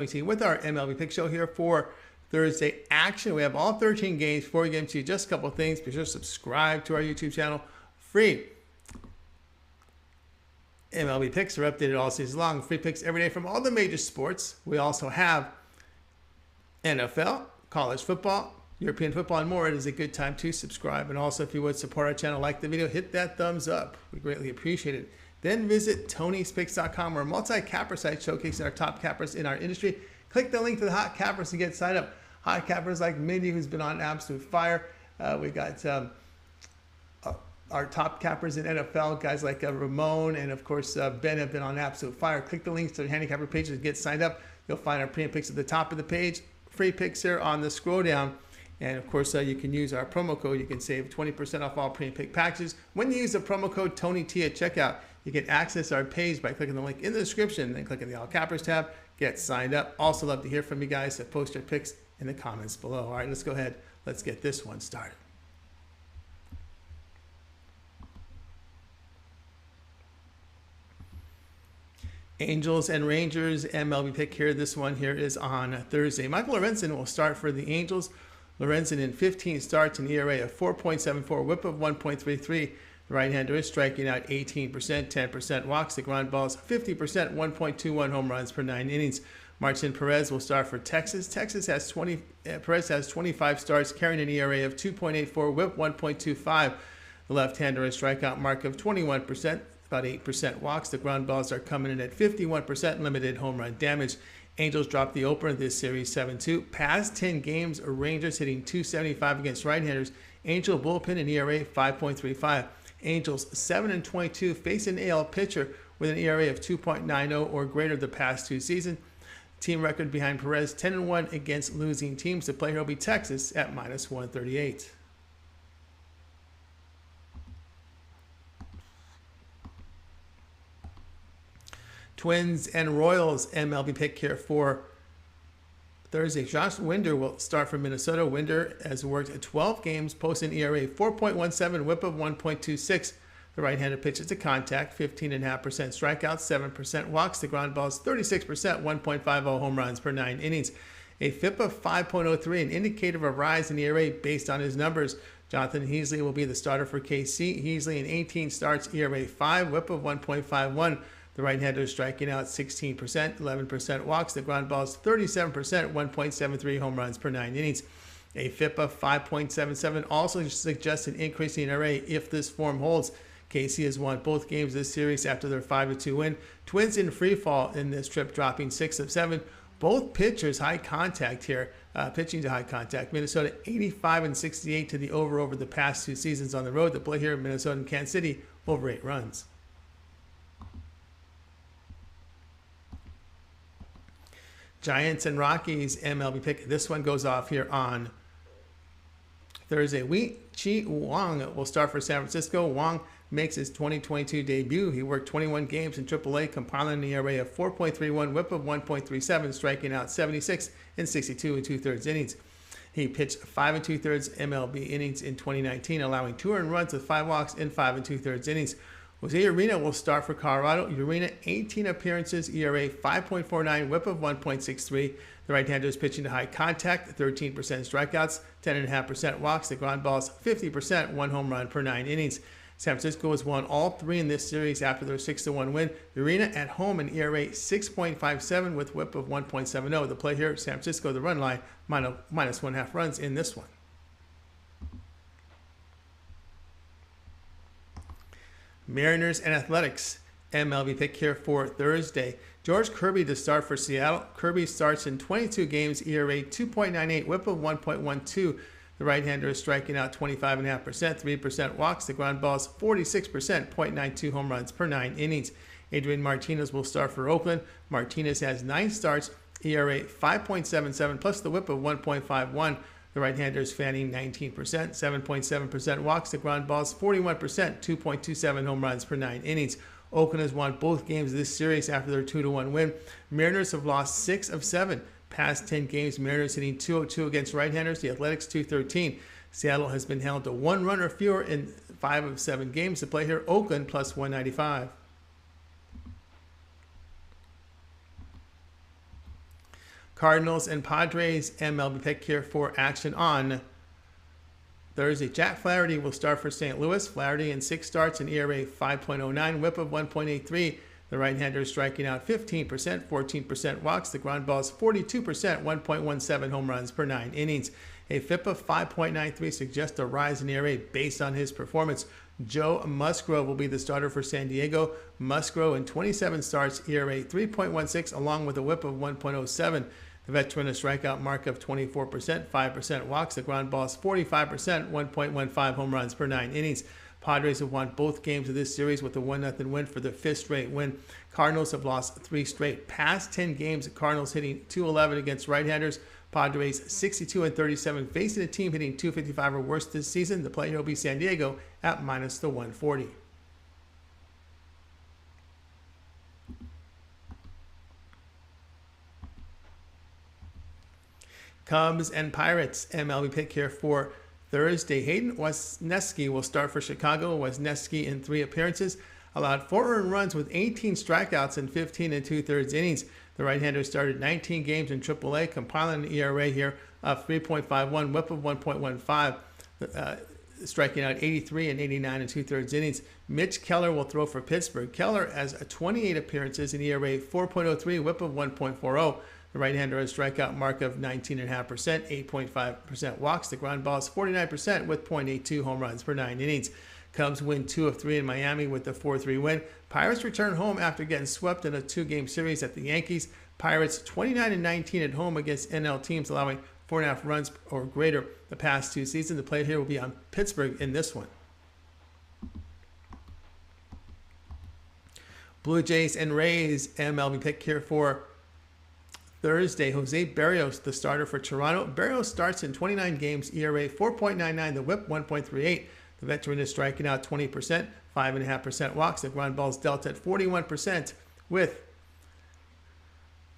with our MLB Pick Show here for Thursday action. We have all 13 games. Before we get into just a couple of things, be sure to subscribe to our YouTube channel. Free MLB picks are updated all season long. Free picks every day from all the major sports. We also have NFL, college football, European football, and more. It is a good time to subscribe. And also, if you would support our channel, like the video, hit that thumbs up. We greatly appreciate it. Then visit Tony'sPicks.com. We're a multi-capper site showcasing our top cappers in our industry. Click the link to the hot cappers to get signed up. Hot cappers like Mindy, who's been on absolute fire. We got our top cappers in NFL, guys like Ramon and, of course, Ben have been on absolute fire. Click the links to the handicapper pages to get signed up. You'll find our premium picks at the top of the page. Free picks here on the scroll down. And, of course, you can use our promo code. You can save 20% off all premium pick packages. When you use the promo code TonyT at checkout, you can access our page by clicking the link in the description, then clicking the All Cappers tab, get signed up. Also love to hear from you guys, so post your picks in the comments below. All right, let's go ahead. Let's get this one started. Angels and Rangers MLB pick here. This one here is on Thursday. Michael Lorenzen will start for the Angels. Lorenzen in 15 starts, an ERA of 4.74, whip of 1.33. The right-hander is striking out 18%, 10% walks. The ground balls 50%, 1.21 home runs per 9 innings. Martin Perez will start for Texas. Perez has 25 starts, carrying an ERA of 2.84, whip 1.25. The left-hander is strikeout mark of 21%, about 8% walks. The ground balls are coming in at 51%, limited home run damage. Angels dropped the opener of this series 7-2. Past 10 games, Rangers hitting .275 against right-handers. Angel bullpen and ERA 5.35. Angels 7-22 face an AL pitcher with an ERA of 2.90 or greater the past 2 seasons. Team record behind Perez 10-1 against losing teams. The play here will be Texas at -138. Twins and Royals MLB pick here for Thursday. Josh Winder will start for Minnesota. Winder has worked at 12 games, posting ERA 4.17, whip of 1.26. The right-hander pitches to contact, 15.5% strikeouts, 7% walks. The ground balls 36%, 1.50 home runs per 9 innings. A FIP of 5.03, an indicator of a rise in ERA based on his numbers. Jonathan Heasley will be the starter for KC. Heasley in 18 starts, ERA 5, whip of 1.51. The right-hander is striking out 16%, 11% walks. The ground balls 37%, 1.73 home runs per 9 innings. A FIP of 5.77 also suggests an increase in ERA if this form holds. KC has won both games this series after their 5-2 win. Twins in free fall in this trip, dropping 6 of 7. Both pitchers high contact here, pitching to high contact. Minnesota 85-68 to the over the past 2 seasons on the road. The play here in Minnesota and Kansas City over 8 runs. Giants and Rockies MLB pick. This one goes off here on Thursday. Chi Wong will start for San Francisco. Wong makes his 2022 debut. He worked 21 games in AAA, compiling an ERA of 4.31, whip of 1.37, striking out 76 in 62 2/3 innings. He pitched 5 2/3 MLB innings in 2019, allowing 2 earned runs with 5 walks in 5 2/3 innings. Jose Urena will start for Colorado. Urena, 18 appearances, ERA 5.49, whip of 1.63. The right-hander is pitching to high contact, 13% strikeouts, 10.5% walks. The ground balls 50%, 1 home run per 9 innings. San Francisco has won all 3 in this series after their 6-1 win. Urena at home, an ERA 6.57 with whip of 1.70. The play here, San Francisco, the run line, minus 1.5 runs in this one. Mariners and Athletics MLB pick here for Thursday. George Kirby to start for Seattle. Kirby starts in 22 games, ERA 2.98, whip of 1.12. The right-hander is striking out 25.5%, 3% walks. The ground balls 46%, 0.92 home runs per 9 innings. Adrian Martinez will start for Oakland. Martinez has 9 starts, ERA 5.77, plus the whip of 1.51. The right-hander is fanning 19%, 7.7% walks. The ground balls 41%, 2.27 home runs per 9 innings. Oakland has won both games of this series after their 2-1 win. Mariners have lost 6 of 7. Past 10 games, Mariners hitting .202 against right-handers. The Athletics .213. Seattle has been held to 1 run or fewer in 5 of 7 games. To play here, Oakland plus 195. Cardinals and Padres, MLB pick here for action on Thursday. Jack Flaherty will start for St. Louis. Flaherty in 6 starts, an ERA 5.09, whip of 1.83. The right-hander is striking out 15%, 14% walks. The ground ball is 42%, 1.17 home runs per 9 innings. A FIP of 5.93 suggests a rise in ERA based on his performance. Joe Musgrove will be the starter for San Diego. Musgrove in 27 starts, ERA 3.16, along with a whip of 1.07. The veteran a strikeout mark of 24%, 5% walks. The ground ball is 45%, 1.15 home runs per 9 innings. Padres have won both games of this series with a 1-0 win for the 5th straight win. Cardinals have lost 3 straight. Past 10 games, the Cardinals hitting .211 against right-handers. Padres 62-37, facing a team hitting .255 or worse this season. The play here will be San Diego at minus the 140. Cubs and Pirates, MLB pick here for Thursday. Hayden Wesneski will start for Chicago. Wesneski in 3 appearances allowed 4 earned runs with 18 strikeouts in 15 2/3 innings. The right-hander started 19 games in AAA, compiling an ERA here of 3.51, whip of 1.15, striking out 83 and 89 2/3 innings. Mitch Keller will throw for Pittsburgh. Keller has 28 appearances in ERA 4.03, whip of 1.40. The right-hander has a strikeout mark of 19.5%, 8.5% walks. The ground ball is 49% with .82 home runs per 9 innings. Cubs win 2 of 3 in Miami with the 4-3 win. Pirates return home after getting swept in a 2-game series at the Yankees. Pirates 29-19 at home against NL teams, allowing 4.5 runs or greater the past 2 seasons. The play here will be on Pittsburgh in this one. Blue Jays and Rays, MLB pick here for Thursday. Jose Berrios, the starter for Toronto. Berrios starts in 29 games, ERA 4.99, the whip 1.38. The veteran is striking out 20%, 5.5% walks. The ground ball is dealt at 41% with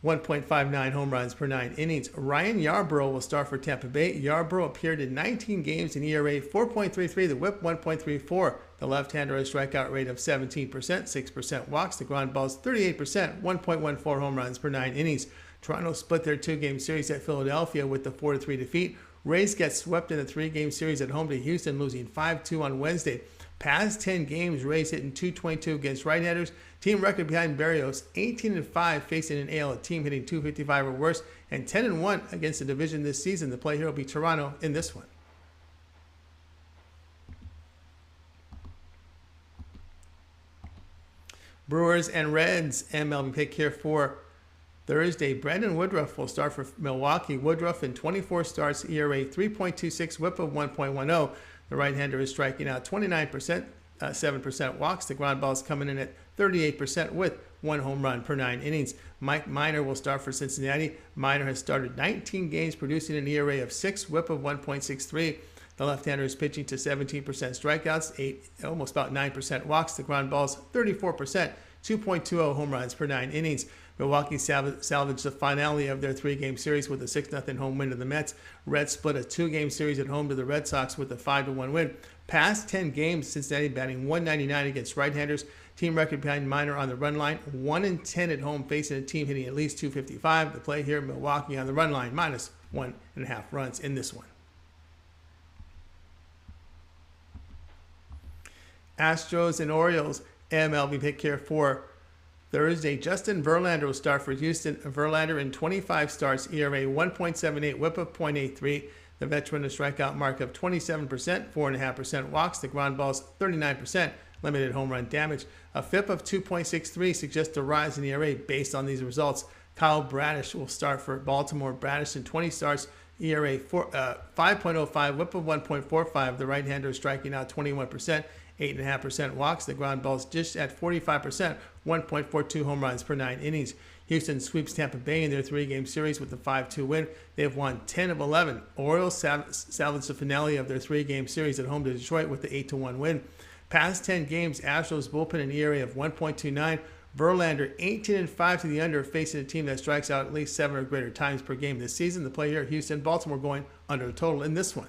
1.59 home runs per 9 innings. Ryan Yarbrough will start for Tampa Bay. Yarbrough appeared in 19 games in ERA 4.33, the whip 1.34. The left-hander has a strikeout rate of 17%, 6% walks. The ground ball is 38%, 1.14 home runs per 9 innings. Toronto split their 2-game series at Philadelphia with the 4-3 defeat. Rays get swept in the 3-game series at home to Houston, losing 5-2 on Wednesday. Past 10 games, Rays hitting .222 against right-handers. Team record behind Berrios, 18-5, facing an AL team hitting .255 or worse, and 10-1 against the division this season. The play here will be Toronto in this one. Brewers and Reds, MLB pick here for Thursday. Brandon Woodruff will start for Milwaukee. Woodruff in 24 starts, ERA 3.26, whip of 1.10. The right-hander is striking out 29%, 7% walks. The ground ball is coming in at 38% with 1 home run per 9 innings. Mike Minor will start for Cincinnati. Minor has started 19 games, producing an ERA of 6, whip of 1.63. The left-hander is pitching to 17% strikeouts, almost about 9% walks. The ground ball is 34%, 2.20 home runs per 9 innings. Milwaukee salvaged the finale of their 3-game series with a 6-0 home win to the Mets. Reds split a 2-game series at home to the Red Sox with a 5-1 win. Past 10 games, Cincinnati batting .199 against right-handers. Team record behind Minor on the run line, 1-10 at home, facing a team hitting at least .255. The play here, Milwaukee on the run line, minus 1.5 runs in this one. Astros and Orioles, MLB pick here for Thursday. Justin Verlander will start for Houston. Verlander in 25 starts, ERA 1.78, whip of .83. The veteran a strikeout mark of 27%, 4.5% walks. The ground ball is 39%, limited home run damage. A FIP of 2.63 suggests a rise in ERA based on these results. Kyle Bradish will start for Baltimore. Bradish in 20 starts, ERA 5.05, whip of 1.45. The right-hander is striking out 21%. 8.5% walks. The ground ball is just at 45%, 1.42 home runs per 9 innings. Houston sweeps Tampa Bay in their 3-game series with a 5-2 win. They have won 10 of 11. Orioles salvaged the finale of their 3-game series at home to Detroit with the 8-1 win. Past 10 games, Astros bullpen an ERA of 1.29. Verlander 18-5 to the under, facing a team that strikes out at least 7 or greater times per game this season. The play here, Houston, Baltimore going under the total in this one.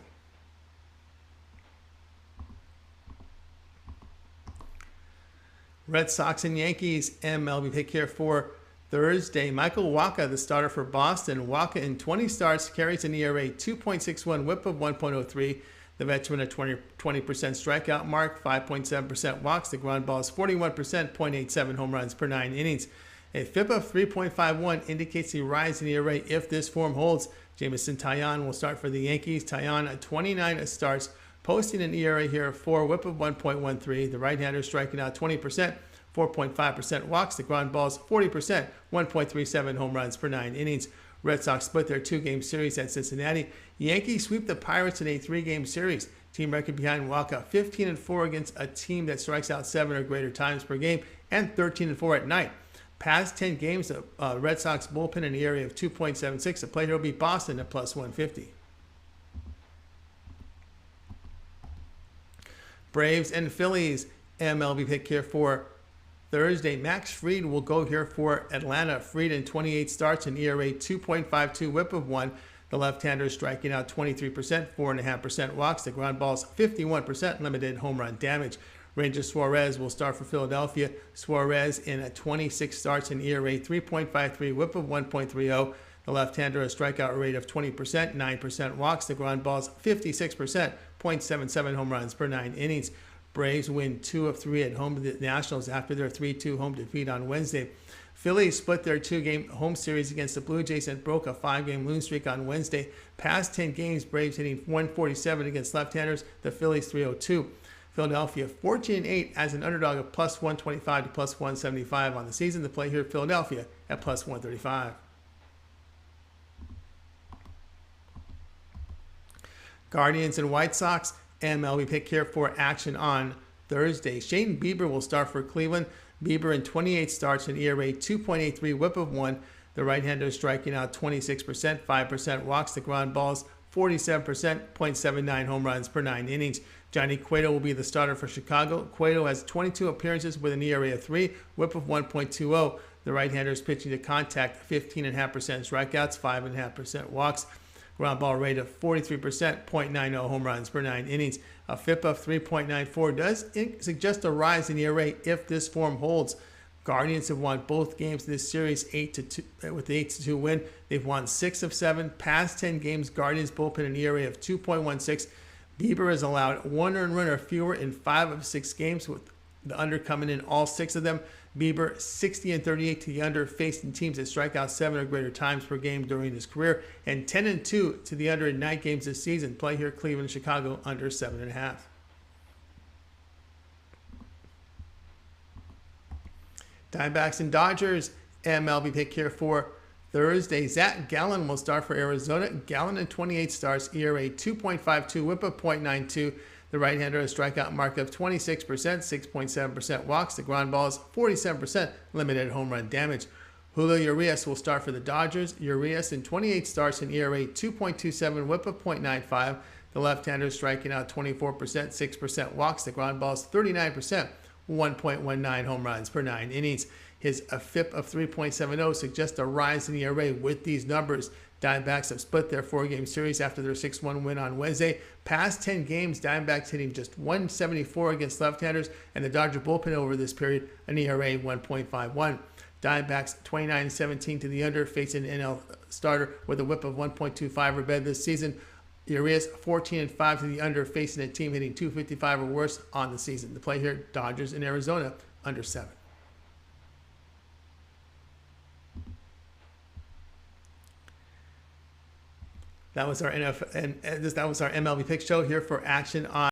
Red Sox and Yankees, MLB pick here for Thursday, Michael Wacha, the starter for Boston. Wacha in 20 starts carries an ERA 2.61, whip of 1.03. The veteran a 20% strikeout mark, 5.7% walks. The ground ball is 41%, 0.87 home runs per 9 innings. A FIP of 3.51 indicates a rise in ERA if this form holds. Jameson Taillon will start for the Yankees. Taillon at 29 starts, posting an ERA here of 4, whip of 1.13. The right-hander striking out 20%, 4.5% walks. The ground balls 40%, 1.37 home runs per 9 innings. Red Sox split their 2-game series at Cincinnati. Yankees sweep the Pirates in a 3-game series. Team record behind Wacha, 15-4 against a team that strikes out 7 or greater times per game, and 13-4 at night. Past 10 games, the Red Sox bullpen in the area of 2.76. The play here will be Boston at plus 150. Braves and Phillies, MLB pick here for Thursday. Max Fried will go here for Atlanta. Fried in 28 starts, an ERA 2.52, whip of 1. The left-hander striking out 23%, 4.5% walks. The ground balls 51%, limited home run damage. Ranger Suarez will start for Philadelphia. Suarez in 26 starts, an ERA 3.53, whip of 1.30. The left-hander a strikeout rate of 20%, 9% walks. The ground balls 56%, 0.77 home runs per 9 innings. Braves win 2 of 3 at home to the Nationals after their 3-2 home defeat on Wednesday. Phillies split their 2-game home series against the Blue Jays and broke a 5-game losing streak on Wednesday. Past 10 games, Braves hitting 147 against left-handers, the Phillies 302. Philadelphia 14-8 as an underdog of plus 125 to plus 175 on the season. The play here, Philadelphia at plus 135. Guardians and White Sox, MLB pick here for action on Thursday. Shane Bieber will start for Cleveland. Bieber in 28 starts, an ERA 2.83, whip of 1. The right-hander striking out 26%, 5% walks. The ground balls 47%, 0.79 home runs per 9 innings. Johnny Cueto will be the starter for Chicago. Cueto has 22 appearances with an ERA of 3, whip of 1.20. The right-hander is pitching to contact, 15.5% strikeouts, 5.5% walks. Ground ball rate of 43%, 0.90 home runs per 9 innings. A FIP of 3.94 does suggest a rise in ERA if this form holds. Guardians have won both games in this series 8-2 with the 8-2 win. They've won 6 of 7. Past 10 games, Guardians bullpen an ERA of 2.16. Bieber has allowed 1 earned run or fewer in 5 of 6 games, with the under coming in all 6 of them. Bieber 60-38 to the under, facing teams that strike out 7 or greater times per game during his career, and 10-2 to the under in night games this season. Play here, Cleveland, Chicago, under 7.5. Diamondbacks and Dodgers, MLB pick here for Thursday. Zach Gallen will start for Arizona. Gallen in 28 starts, ERA 2.52, whip of 0.92. The right-hander a strikeout mark of 26%, 6.7% walks. The ground balls 47%, limited home run damage. Julio Urias will start for the Dodgers. Urias in 28 starts, an ERA 2.27, whip of 0.95. The left-hander striking out 24%, 6% walks. The ground balls 39%, 1.19 home runs per 9 innings. His FIP of 3.70 suggests a rise in ERA with these numbers. Diamondbacks have split their 4-game series after their 6-1 win on Wednesday. Past 10 games, Diamondbacks hitting just 174 against left-handers, and the Dodger bullpen over this period, an ERA 1.51. Diamondbacks 29-17 to the under, facing an NL starter with a whip of 1.25 or better this season. Urias 14-5 to the under, facing a team hitting 255 or worse on the season. The play here, Dodgers in Arizona, under 7. That was our MLB pick show here for action on